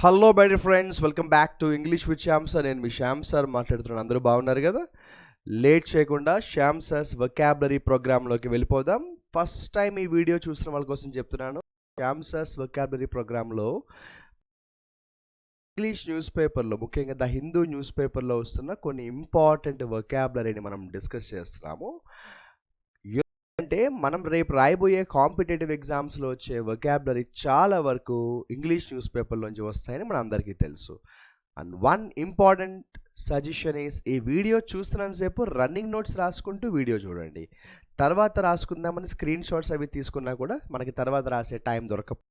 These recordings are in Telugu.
Hello my dear friends, welcome back to English with Shyam sir. నేను మీ శ్యామ్ సార్ మాట్లాడుతున్నాను. అందరూ బాగున్నారు కదా? లేట్ చేయకుండా శ్యామ్ సార్స్ వొకాబులరీ ప్రోగ్రాంలోకి వెళ్ళిపోదాం. ఫస్ట్ టైం ఈ వీడియో చూసిన వాళ్ళ కోసం చెప్తున్నాను. శ్యామ్ సార్స్ వొకాబులరీ ప్రోగ్రాంలో ఇంగ్లీష్ న్యూస్ పేపర్లో, ముఖ్యంగా ద హిందూ న్యూస్ పేపర్లో వస్తున్న కొన్ని ఇంపార్టెంట్ వొకాబులరీని మనం డిస్కస్ చేస్తున్నాము. అంటే మనం రేపు రాయబోయే కాంపిటేటివ్ ఎగ్జామ్స్లో వచ్చే వొకాబులరీ చాలా వరకు ఇంగ్లీష్ న్యూస్ పేపర్లోంచి వస్తాయని మన అందరికీ తెలుసు. And one important suggestion is, ఈ వీడియో చూస్తున్నంతసేపు రన్నింగ్ నోట్స్ రాసుకుంటూ వీడియో చూడండి. తర్వాత రాసుకుందామని స్క్రీన్ షాట్స్ అవి తీసుకున్నా కూడా మనకి తర్వాత రాసే టైం దొరక.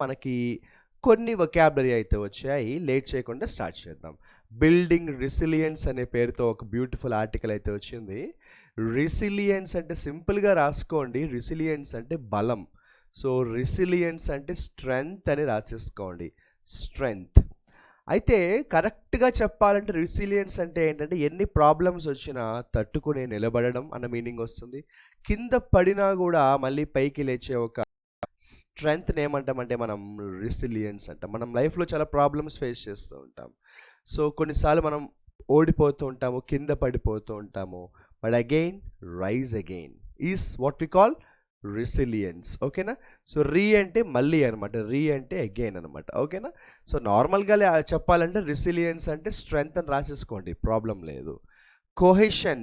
మనకి కొన్ని వొకాబులరీ అయితే వచ్చాయి. లేట్ చేయకుండా స్టార్ట్ చేద్దాం. బిల్డింగ్ రెసిలియన్స్ అనే పేరుతో ఒక బ్యూటిఫుల్ ఆర్టికల్ అయితే వచ్చింది. రెసిలియన్స్ అంటే సింపుల్గా రాసుకోండి, రెసిలియన్స్ అంటే బలం. సో రెసిలియన్స్ అంటే స్ట్రెంగ్త్ అని రాసేసుకోండి, స్ట్రెంగ్త్. అయితే కరెక్ట్గా చెప్పాలంటే రెసిలియన్స్ అంటే ఏంటంటే ఎన్ని ప్రాబ్లమ్స్ వచ్చినా తట్టుకునే నిలబడడం అన్న మీనింగ్ వస్తుంది. కింద పడినా కూడా మళ్ళీ పైకి లేచే ఒక స్ట్రెంగ్త్ని ఏమంటామంటే మనం రెసిలియన్స్ అంటాం. మనం లైఫ్లో చాలా ప్రాబ్లమ్స్ ఫేస్ చేస్తూ ఉంటాం. సో కొన్నిసార్లు మనం ఓడిపోతూ ఉంటాము, కింద పడిపోతూ ఉంటాము. But again rise again is what we call resilience. ఓకేనా? సో రీ అంటే మళ్ళీ అనమాట, రీ అంటే అగైన్ అనమాట. ఓకేనా? సో నార్మల్గా చెప్పాలంటే రెసిలియన్స్ అంటే స్ట్రెంగ్త్ అని రాసేసుకోండి, ప్రాబ్లం లేదు. Cohesion,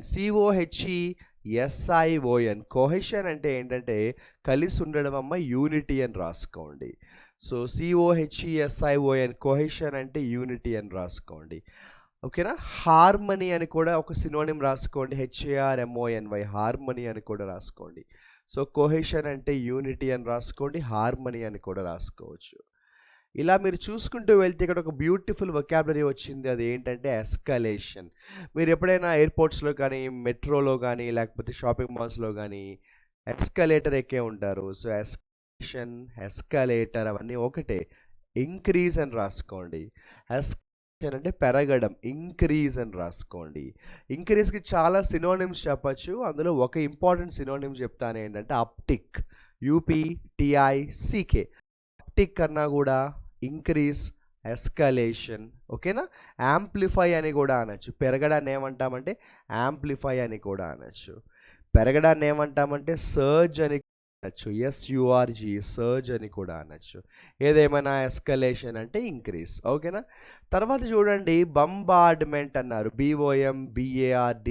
COHESION. కోహెషన్ అంటే ఏంటంటే కలిసి ఉండడం అమ్మ, యూనిటీ అని రాసుకోండి. సో COHESION, కోహెషన్ అంటే యూనిటీ అని రాసుకోండి. ఓకేనా? హార్మనీ అని కూడా ఒక సినోనిమ్ రాసుకోండి, HARMONY, హార్మనీ అని కూడా రాసుకోండి. సో కోహెషన్ అంటే యూనిటీ అని రాసుకోండి, హార్మనీ అని కూడా రాసుకోవచ్చు. ఇలా మీరు చూసుకుంటూ వెళ్తే ఇక్కడ ఒక బ్యూటిఫుల్ వొకాబులరీ వచ్చింది. అది ఏంటంటే ఎస్కలేషన్. మీరు ఎప్పుడైనా ఎయిర్పోర్ట్స్లో కానీ, మెట్రోలో కానీ, లేకపోతే షాపింగ్ మాల్స్లో కానీ ఎస్కలేటర్ ఎక్కే ఉంటారు. సో ఎస్కలేషన్, ఎస్కలేటర్ అవన్నీ ఒకటే. ఇంక్రీజ్ అని రాసుకోండి. ఎస్కలేషన్ అంటే పెరగడం, ఇంక్రీజ్ అని రాసుకోండి. ఇంక్రీజ్కి చాలా సినోనిమ్స్ చెప్పచ్చు. అందులో ఒక ఇంపార్టెంట్ సినోనిమ్ చెప్తాను, ఏంటంటే అప్టిక్, UPTICK. అప్టిక్ అన్నా కూడా ఇంక్రీజ్, ఎస్కలేషన్. ఓకేనా? యాంప్లిఫై అని కూడా అనొచ్చు. పెరగడాన్ని ఏమంటామంటే యాంప్లిఫై అని కూడా అనొచ్చు. పెరగడాన్ని ఏమంటామంటే సర్జ్ అని అనొచ్చు, SURG, సర్జ్ అని కూడా అనొచ్చు. ఏదేమైనా ఎస్కలేషన్ అంటే ఇంక్రీజ్. ఓకేనా? తర్వాత చూడండి, బంబార్డ్మెంట్ అన్నారు, BOMBARDMENT.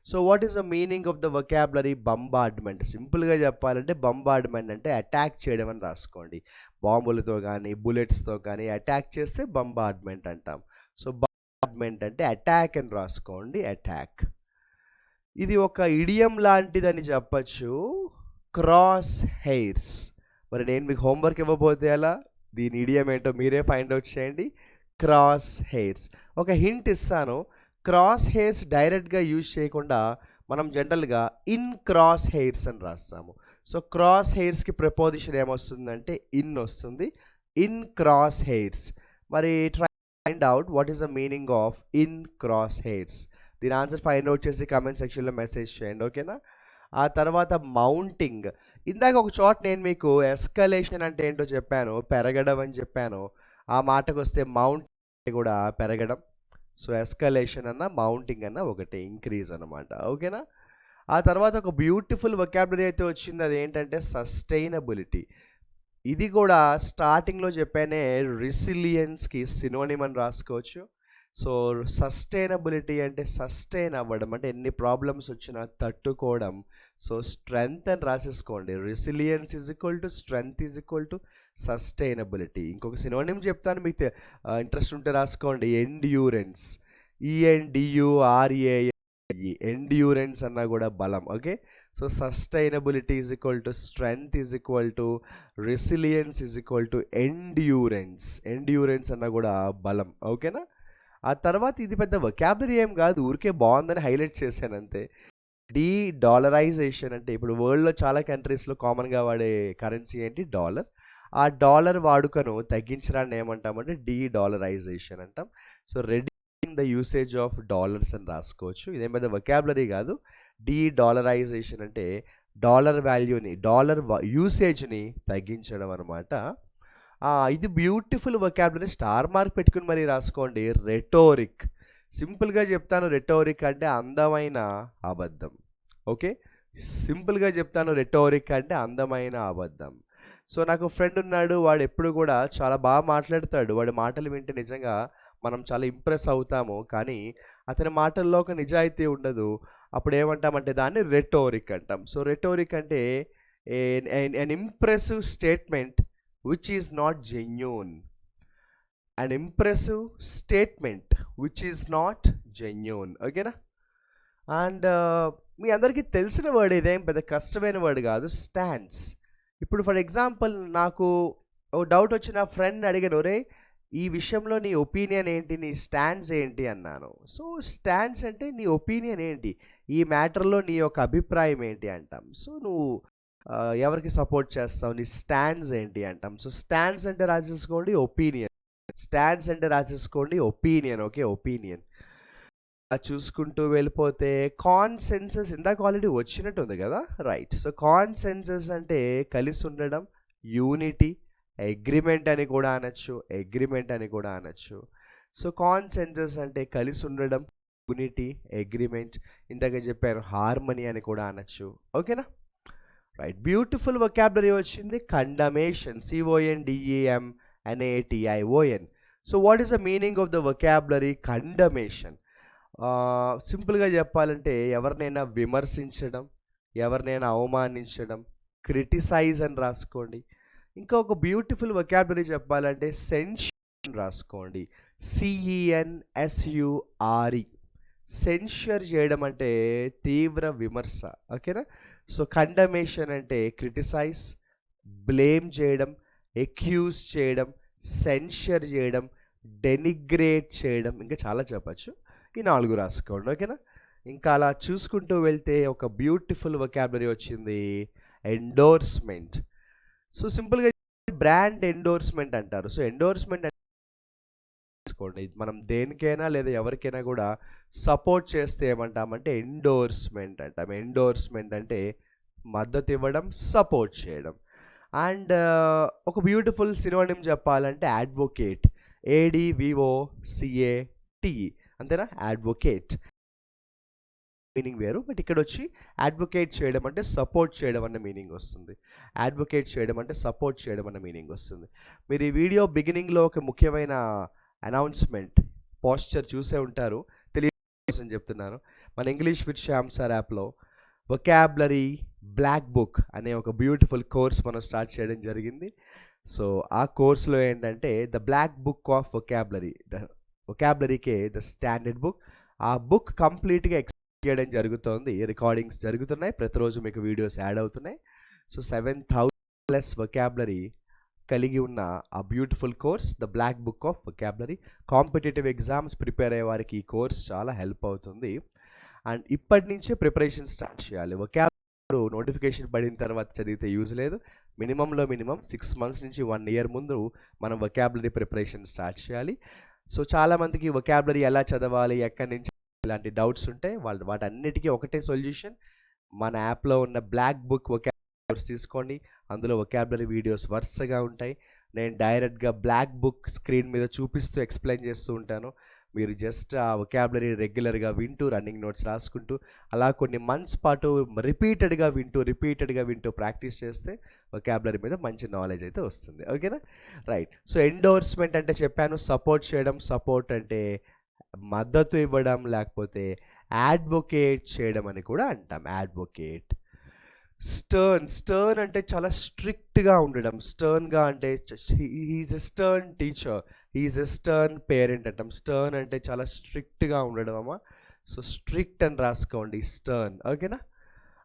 So what is the meaning of the vocabulary బంబార్డ్మెంట్? సింపుల్గా చెప్పాలంటే బంబార్డ్మెంట్ అంటే అటాక్ చేయడం అని రాసుకోండి. బాంబులతో కానీ, బుల్లెట్స్తో కానీ అటాక్ చేస్తే బంబార్డ్మెంట్ అంటాం. సో బంబార్డ్మెంట్ అంటే అటాక్ అని రాసుకోండి, అటాక్. ఇది ఒక ఇడియం లాంటిదని చెప్పచ్చు, క్రాస్ హెయిర్స్. మరి నేను మీకు హోంవర్క్ ఇవ్వబోతే అలా, దీని ఇడియం ఏంటో మీరే ఫైండ్ అవుట్ చేయండి. Cross hairs. ఒక హింట్ ఇస్తాను, క్రాస్ హెయిర్స్ డైరెక్ట్గా యూజ్ చేయకుండా మనం జనరల్గా ఇన్ క్రాస్ హెయిర్స్ అని రాస్తాము. సో క్రాస్ హెయిర్స్కి ప్రపోజిషన్ ఏమొస్తుందంటే ఇన్ వస్తుంది, ఇన్ క్రాస్ హెయిర్స్. మరి try find out what is the meaning of in cross hairs. దీని ఆన్సర్ ఫైండ్ అవుట్ చేసి కామెంట్ సెక్షన్లో మెసేజ్ చేయండి. ఓకేనా? ఆ తర్వాత మౌంటింగ్. ఇందాక ఒక చోట నేను మీకు ఎస్కలేషన్ అంటే ఏంటో చెప్పాను, పెరగడం అని చెప్పాను. ఆ మాటకు వస్తే మౌంట్ కూడా పెరగడం. సో ఎస్కలేషన్ అన్న, మౌంటింగ్ అన్న ఒకటి, ఇంక్రీజ్ అనమాట. ఓకేనా? ఆ తర్వాత ఒక బ్యూటిఫుల్ వొకాబులరీ అయితే వచ్చింది, అది ఏంటంటే సస్టైనబిలిటీ. ఇది కూడా స్టార్టింగ్లో చెప్పానే, రెసిలియన్స్కి సినోనిమ్ అని రాసుకోవచ్చు. సో సస్టైనబిలిటీ అంటే సస్టైన్ అవ్వడం, అంటే ఎన్ని ప్రాబ్లమ్స్ వచ్చినా తట్టుకోవడం. సో స్ట్రెంగ్త్ అని రాసేసుకోండి. Resilience is equal to strength is equal to sustainability. ఇంకొక సినోనిమ్ చెప్తాను, మీకు ఇంట్రెస్ట్ ఉంటే రాసుకోండి, ఎండ్యూరెన్స్, ENDURANCE. ఎండ్యూరెన్స్ అన్నా కూడా బలం. Okay? So sustainability is equal to strength is equal to resilience is equal to endurance అన్న కూడా బలం. ఓకేనా? ఆ తర్వాత ఇది పెద్ద వొకాబులరీ ఏం కాదు, ఊరికే బాగుందని హైలైట్ చేశాను అంతే. డాలరైజేషన్ అంటే ఇప్పుడు వరల్డ్లో చాలా కంట్రీస్లో కామన్గా వాడే కరెన్సీ ఏంటి? డాలర్. ఆ డాలర్ వాడుకను తగ్గించడాన్ని ఏమంటామంటే డాలరైజేషన్ అంటాం. So reducing the usage of dollars అని రాసుకోవచ్చు. ఇదేం పెద్ద వొకాబులరీ కాదు. డాలరైజేషన్ అంటే డాలర్ వాల్యూని, డాలర్ యూసేజ్ని తగ్గించడం అనమాట. ఇది బ్యూటిఫుల్ వొకాబులరీ, స్టార్ మార్క్ పెట్టుకుని మరీ రాసుకోండి. రెటోరిక్. సింపుల్గా చెప్తాను, రెటోరిక్ అంటే అందమైన అబద్ధం. ఓకే, సింపుల్గా చెప్తాను, రెటోరిక్ అంటే అందమైన అబద్ధం. సో నాకు ఫ్రెండ్ ఉన్నాడు, వాడు ఎప్పుడు కూడా చాలా బాగా మాట్లాడతాడు. వాడి మాటలు వింటే నిజంగా మనం చాలా ఇంప్రెస్ అవుతాము, కానీ అతని మాటల్లో ఒక నిజాయితీ ఉండదు. అప్పుడు ఏమంటామంటే దాన్ని రెటోరిక్ అంటాం. సో రెటోరిక్ అంటే an impressive statement which is not genuine. An impressive statement which is not genuine. ఓకేనా? అండ్ మీ అందరికీ తెలిసిన వర్డ్, ఇదేం పెద్ద కష్టమైన వర్డ్ కాదు, స్టాన్స్. ఇప్పుడు ఫర్ ఎగ్జాంపుల్ నాకు ఓ డౌట్ వచ్చి నా ఫ్రెండ్ అడిగాను, రే ఈ విషయంలో నీ ఒపీనియన్ ఏంటి, నీ స్టాన్స్ ఏంటి అన్నాను. సో స్టాన్స్ అంటే నీ ఒపీనియన్ ఏంటి, ఈ మ్యాటర్లో నీ యొక్క అభిప్రాయం ఏంటి అంటాం. సో నువ్వు ఎవరికి సపోర్ట్ చేస్తావు, నీ స్టాన్స్ ఏంటి అంటాం. సో స్టాన్స్ అంటే రాసేసుకోండి ఒపీనియన్, స్టాన్స్ అంటే రాసేసుకోండి ఒపీనియన్. Okay, opinion. చూసుకుంటూ వెళ్ళిపోతే కాన్సెన్సస్ ఇందాక ఆల్రెడీ వచ్చినట్టు ఉంది కదా, రైట్. సో కాన్సెన్సస్ అంటే కలిసి ఉండడం, యూనిటీ, అగ్రిమెంట్ అని కూడా అనొచ్చు. సో కాన్సెన్సస్ అంటే కలిసి ఉండడం, యూనిటీ, అగ్రిమెంట్, ఇందాక చెప్పారు హార్మనీ అని కూడా అనొచ్చు. ఓకేనా? రైట్, బ్యూటిఫుల్ వొకాబులరీ వచ్చింది. Condemnation, CONDEMNATION. So what is the meaning of the vocabulary condemnation? సింపుల్గా చెప్పాలంటే ఎవరినైనా విమర్శించడం, ఎవరినైనా అవమానించడం, క్రిటిసైజ్ అని రాసుకోండి. ఇంకా ఒక బ్యూటిఫుల్ వొకాబులరీ చెప్పాలంటే సెన్ష్యూర్ రాసుకోండి, CENSURE. సెన్ష్యూర్ చేయడం అంటే తీవ్ర విమర్శ. ఓకేనా? సో కండమేషన్ అంటే క్రిటిసైజ్, బ్లేమ్ చేయడం, ఎక్యూజ్ చేయడం, సెన్ష్యూర్ చేయడం, డెనిగ్రేట్ చేయడం, ఇంకా చాలా చెప్పచ్చు. ఈ 4 రాసుకోండి. ఓకేనా? ఇంకా అలా చూసుకుంటూ వెళ్తే ఒక బ్యూటిఫుల్ వొకాబులరీ వచ్చింది, ఎండోర్స్మెంట్. సో సింపుల్గా బ్రాండ్ ఎండోర్స్మెంట్ అంటారు. సో ఎండోర్స్మెంట్ తీసుకోండి, మనం దేనికైనా లేదా ఎవరికైనా కూడా సపోర్ట్ చేస్తే ఏమంటామంటే ఎండోర్స్మెంట్ అంటాం. ఎండోర్స్మెంట్ అంటే మద్దతు ఇవ్వడం, సపోర్ట్ చేయడం. అండ్ ఒక బ్యూటిఫుల్ సినోనిమ్ చెప్పాలంటే అడ్వొకేట్, ADVOCATE, అంతేనా? అడ్వొకేట్ మీనింగ్ వేరు, బట్ ఇక్కడ వచ్చి అడ్వొకేట్ చేయడం అంటే సపోర్ట్ చేయడం అన్న మీనింగ్ వస్తుంది. అడ్వొకేట్ చేయడం అంటే సపోర్ట్ చేయడం అన్న మీనింగ్ వస్తుంది. మీరు ఈ వీడియో బిగినింగ్లో ఒక ముఖ్యమైన అనౌన్స్మెంట్ పోస్చర్ చూసే ఉంటారు, తెలియని చెప్తున్నాను. మన ఇంగ్లీష్ విత్ శ్యామ్ సార్ యాప్లో వొకాబులరీ బ్లాక్ బుక్ అనే ఒక బ్యూటిఫుల్ కోర్స్ మనం స్టార్ట్ చేయడం జరిగింది. సో ఆ కోర్సులో ఏంటంటే the black book of vocabulary, the వొకాబులరీకే ద స్టాండర్డ్ బుక్. ఆ బుక్ కంప్లీట్గా ఎక్స్ప్లెయిన్ చేయడం జరుగుతుంది, రికార్డింగ్స్ జరుగుతున్నాయి, ప్రతిరోజు మీకు వీడియోస్ యాడ్ అవుతున్నాయి. సో 7,000+ వొకాబులరీ కలిగి ఉన్న ఆ beautiful course the black book of vocabulary. Competitive exams prepare అయ్యే వారికి ఈ కోర్స్ చాలా హెల్ప్ అవుతుంది. అండ్ ఇప్పటి నుంచే ప్రిపరేషన్ స్టార్ట్ చేయాలి. వొకాబులరీ నోటిఫికేషన్ పడిన తర్వాత చదివితే యూజ్ లేదు. మినిమం 6 months నుంచి 1 year ముందు మనం వొకాబులరీ ప్రిపరేషన్ స్టార్ట్ చేయాలి. సో చాలామందికి వొకాబులరీ ఎలా చదవాలి, ఎక్కడి నుంచి, ఇలాంటి డౌట్స్ ఉంటాయి. వాటన్నిటికీ ఒకటే సొల్యూషన్, మన యాప్లో ఉన్న బ్లాక్ బుక్ వొకాబులరీ తీసుకోండి. అందులో వొకాబులరీ వీడియోస్ వరుసగా ఉంటాయి. నేను డైరెక్ట్గా బ్లాక్ బుక్ స్క్రీన్ మీద చూపిస్తూ ఎక్స్ప్లెయిన్ చేస్తూ ఉంటాను. మీరు జస్ట్ ఆ వొకాబులరీ రెగ్యులర్గా వింటూ రన్నింగ్ నోట్స్ రాసుకుంటూ అలా కొన్ని మంత్స్ పాటు రిపీటెడ్గా వింటూ ప్రాక్టీస్ చేస్తే వొకాబులరీ మీద మంచి నాలెడ్జ్ అయితే వస్తుంది. ఓకేనా? రైట్. సో ఎండోర్స్మెంట్ అంటే చెప్పాను, సపోర్ట్ చేయడం, సపోర్ట్ అంటే మద్దతు ఇవ్వడం, లేకపోతే అడ్వొకేట్ చేయడం అని కూడా అంటాం, అడ్వొకేట్. స్టర్న్ అంటే చాలా స్ట్రిక్ట్గా ఉండడం, స్టర్న్గా అంటే హీఈస్ ఎ స్టర్న్ టీచర్, హీఈస్ ఎ స్టర్న్ పేరెంట్ అంటాం. స్టర్న్ అంటే చాలా స్ట్రిక్ట్గా ఉండడం అమ్మా. సో స్ట్రిక్ట్ అని రాసుకోండి, స్టర్న్. ఓకేనా?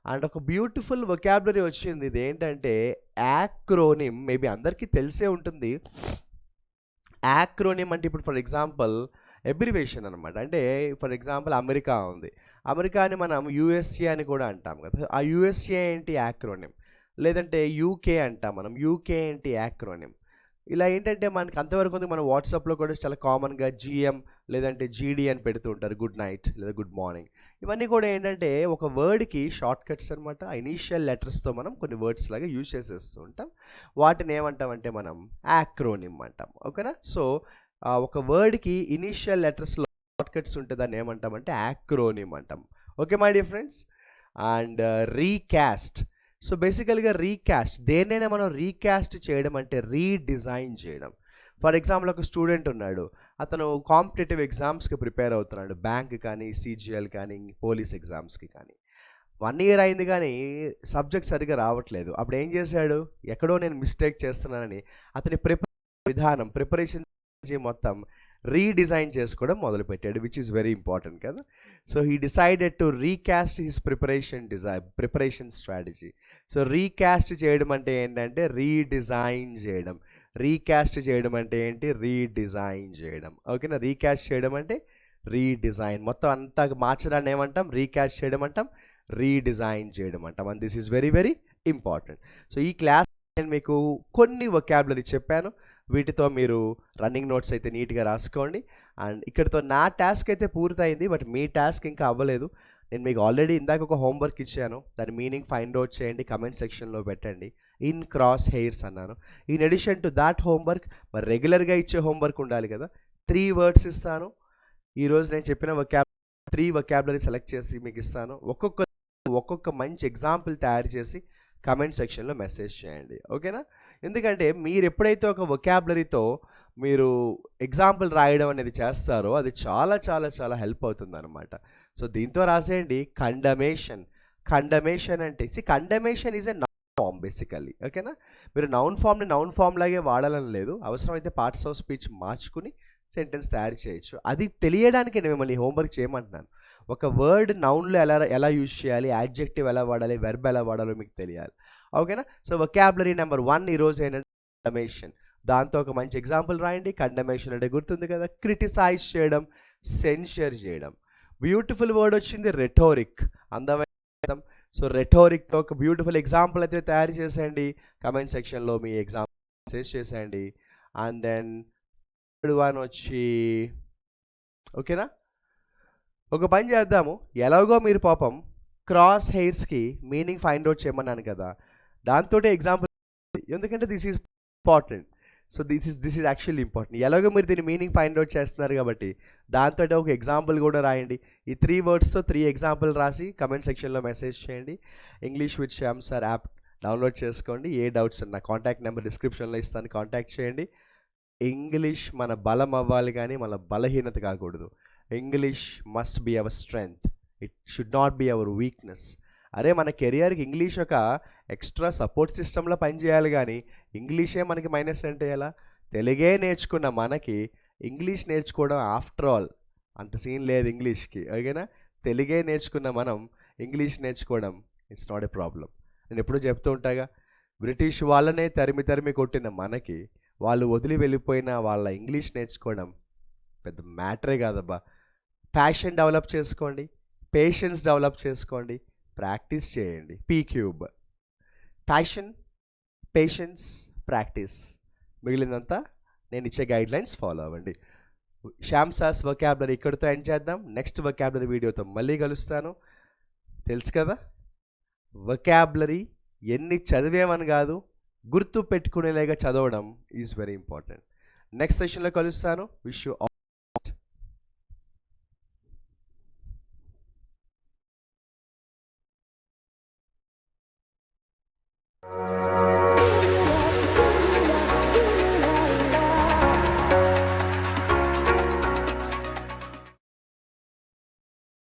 అండ్ ఒక బ్యూటిఫుల్ వొకాబులరీ వచ్చింది. ఇదేంటంటే యాక్రోనిమ్. మేబీ అందరికీ తెలిసే ఉంటుంది. యాక్రోనిమ్ అంటే ఇప్పుడు ఫర్ ఎగ్జాంపుల్ అబ్రివేషన్ అనమాట. అంటే ఫర్ ఎగ్జాంపుల్ అమెరికా ఉంది. అమెరికాని మనం యూఎస్ఏ అని కూడా అంటాం కదా. ఆ యూఎస్ఏ ఏంటి? యాక్రోనిమ్. లేదంటే యూకే అంటాం మనం. యూకే ఏంటి? యాక్రోనిమ్. ఇలా ఏంటంటే మనకి అంతవరకు ఉంది. మన వాట్సాప్లో కూడా చాలా కామన్గా జిఎం లేదంటే జీడి అని పెడుతూ ఉంటారు, గుడ్ నైట్ లేదా గుడ్ మార్నింగ్. ఇవన్నీ కూడా ఏంటంటే ఒక వర్డ్కి షార్ట్ కట్స్ అనమాట. ఇనీషియల్ లెటర్స్తో మనం కొన్ని వర్డ్స్ లాగా యూజ్ చేసేస్తూ ఉంటాం. వాటిని ఏమంటామంటే మనం యాక్రోనిమ్ అంటాం. ఓకేనా? సో ఒక వర్డ్కి ఇనీషియల్ లెటర్స్లో షార్ట్ కట్స్ ఉంటే దాన్ని ఏమంటామంటే యాక్రోనిమ్ అంటాం. Okay my dear friends. And recast. So బేసికల్గా రీకాస్ట్, దేన్నైనా మనం రీకాస్ట్ చేయడం అంటే రీడిజైన్ చేయడం. ఫర్ ఎగ్జాంపుల్ ఒక స్టూడెంట్ ఉన్నాడు, అతను కాంపిటేటివ్ ఎగ్జామ్స్కి ప్రిపేర్ అవుతున్నాడు, బ్యాంక్ కానీ సిజిఎల్ కానీ పోలీస్ ఎగ్జామ్స్కి కానీ. 1 ఇయర్ అయింది కానీ సబ్జెక్ట్ సరిగ్గా రావట్లేదు. అప్పుడు ఏం చేశాడు? ఎక్కడో నేను మిస్టేక్ చేస్తున్నానని అతని ప్రిపరేషన్ మొత్తం రీడిజైన్ చేసుకోవడం మొదలుపెట్టాడు, విచ్ ఈస్ వెరీ ఇంపార్టెంట్ కదా. So he decided to recast his preparation strategy. So recast చేయడం అంటే ఏంటంటే రీడిజైన్ చేయడం. రీకాస్ట్ చేయడం అంటే ఏంటి? రీడిజైన్ చేయడం. ఓకేనా? రీకాస్ట్ చేయడం అంటే రీడిజైన్, మొత్తం అంతా మార్చడాన్ని ఏమంటాం? రీకాస్ట్ చేయడం అంటాం, రీడిజైన్ చేయడం అంటాం. And this is very very important. So ఈ క్లాస్ నేను మీకు కొన్ని వొకాబులరీ చెప్పాను. వీటితో మీరు రన్నింగ్ నోట్స్ అయితే నీట్గా రాసుకోండి. అండ్ ఇక్కడితో నా టాస్క్ అయితే పూర్తయింది, బట్ మీ టాస్క్ ఇంకా అవ్వలేదు. నేను మీకు ఆల్రెడీ ఇందాక ఒక హోంవర్క్ ఇచ్చాను, దాని మీనింగ్ ఫైండ్ అవుట్ చేయండి, కమెంట్ సెక్షన్లో పెట్టండి. ఇన్ క్రాస్ హెయిర్స్ అన్నాను. In addition to that homework, మరి రెగ్యులర్గా ఇచ్చే హోంవర్క్ ఉండాలి కదా. 3 వర్డ్స్ ఇస్తాను. ఈరోజు నేను చెప్పిన 3 వొకాబులరీ సెలెక్ట్ చేసి మీకు ఇస్తాను. ఒక్కొక్క మంచి ఎగ్జాంపుల్ తయారు చేసి కమెంట్ సెక్షన్లో మెసేజ్ చేయండి. ఓకేనా? ఎందుకంటే మీరు ఎప్పుడైతే ఒక వొకాబులరీతో మీరు ఎగ్జాంపుల్ రాయడం అనేది చేస్తారో అది చాలా చాలా చాలా హెల్ప్ అవుతుంది అనమాట. సో దీంతో రాసేయండి కండమేషన్. కండమేషన్ అంటే condemnation is a noun form basically. ఓకేనా? మీరు నౌన్ ఫామ్ని నౌన్ ఫామ్ లాగే వాడాలని లేదు. అవసరమైతే పార్ట్స్ ఆఫ్ స్పీచ్ మార్చుకుని సెంటెన్స్ తయారు చేయొచ్చు. అది తెలియడానికి నేను మిమ్మల్ని హోంవర్క్ చేయమంటున్నాను. ఒక వర్డ్ నౌన్లో ఎలా యూజ్ చేయాలి, యాడ్జెక్టివ్ ఎలా వాడాలి, వెర్బ్ ఎలా వాడాలో మీకు తెలియాలి. ఓకేనా? సో వొకాబులరీ నెంబర్ 1 ఈరోజు ఏంటంటే కండమేషన్. దాంతో ఒక మంచి ఎగ్జాంపుల్ రాయండి. కండమేషన్ అంటే గుర్తుంది కదా, క్రిటిసైజ్ చేయడం, సెన్షర్ చేయడం. బ్యూటిఫుల్ వర్డ్ వచ్చింది రెటోరిక్, అందమైన. సో రెటోరిక్తో ఒక బ్యూటిఫుల్ ఎగ్జాంపుల్ అయితే తయారు చేసేయండి. కమెంట్ సెక్షన్లో మీ ఎగ్జాంపుల్ మెసేజ్ చేసేయండి. అండ్ దెన్ థర్డ్ వన్ వచ్చి, ఓకేనా, ఒక పని చేద్దాము. ఎలాగో మీరు పాపం క్రాస్ హెయిర్స్కి మీనింగ్ ఫైండ్ అవుట్ చేయమన్నాను కదా, దాంతో ఎగ్జాంపుల్, ఎందుకంటే this is important. So this is actually important. ఎలాగో మీరు దీన్ని మీనింగ్ ఫైండ్ అవుట్ చేస్తున్నారు కాబట్టి దాంతో ఒక ఎగ్జాంపుల్ కూడా రాయండి. ఈ 3 వర్డ్స్తో 3 ఎగ్జాంపుల్ రాసి కమెంట్ సెక్షన్లో మెసేజ్ చేయండి. English with Shyam sir app download చేసుకోండి. ఏ డౌట్స్ ఉన్నా కాంటాక్ట్ నెంబర్ డిస్క్రిప్షన్లో ఇస్తాను, కాంటాక్ట్ చేయండి. ఇంగ్లీష్ మన బలం అవ్వాలి కానీ మన బలహీనత కాకూడదు. English must be our strength, it should not be our weakness. అరే మన కెరియర్కి ఇంగ్లీష్ ఒక ఎక్స్ట్రా సపోర్ట్ సిస్టంలో పనిచేయాలి కానీ ఇంగ్లీషే మనకి మైనస్ అంటే ఎలా? తెలుగే నేర్చుకున్న మనకి ఇంగ్లీష్ నేర్చుకోవడం ఆఫ్టర్ ఆల్ అంత సీన్ లేదు ఇంగ్లీష్కి. ఓకేనా? తెలుగే నేర్చుకున్న మనం ఇంగ్లీష్ నేర్చుకోవడం ఇట్స్ నాట్ ఏ ప్రాబ్లం. నేను ఎప్పుడూ చెప్తూ ఉంటాగా, బ్రిటిష్ వాళ్ళనే తరిమి కొట్టిన మనకి వాళ్ళు వదిలి వెళ్ళిపోయిన వాళ్ళ ఇంగ్లీష్ నేర్చుకోవడం పెద్ద మ్యాటరే కాదబ్బా. ప్యాషన్ డెవలప్ చేసుకోండి, పేషెన్స్ డెవలప్ చేసుకోండి, ప్రాక్టీస్ చేయండి. P3. Passion, patience, practice. మిగిలినంతా నేను ఇచ్చే గైడ్లైన్స్ ఫాలో అవ్వండి. శ్యామ్ సార్స్ వొకాబులరీ ఇక్కడితో ఎండ్ చేద్దాం. నెక్స్ట్ వొకాబులరీ వీడియోతో మళ్ళీ కలుస్తాను. తెలుసు కదా, వొకాబులరీ ఎన్ని చదివేమని కాదు, గుర్తు పెట్టుకునేలాగా చదవడం ఈజ్ వెరీ ఇంపార్టెంట్. నెక్స్ట్ సెషన్లో కలుస్తాను. Wish you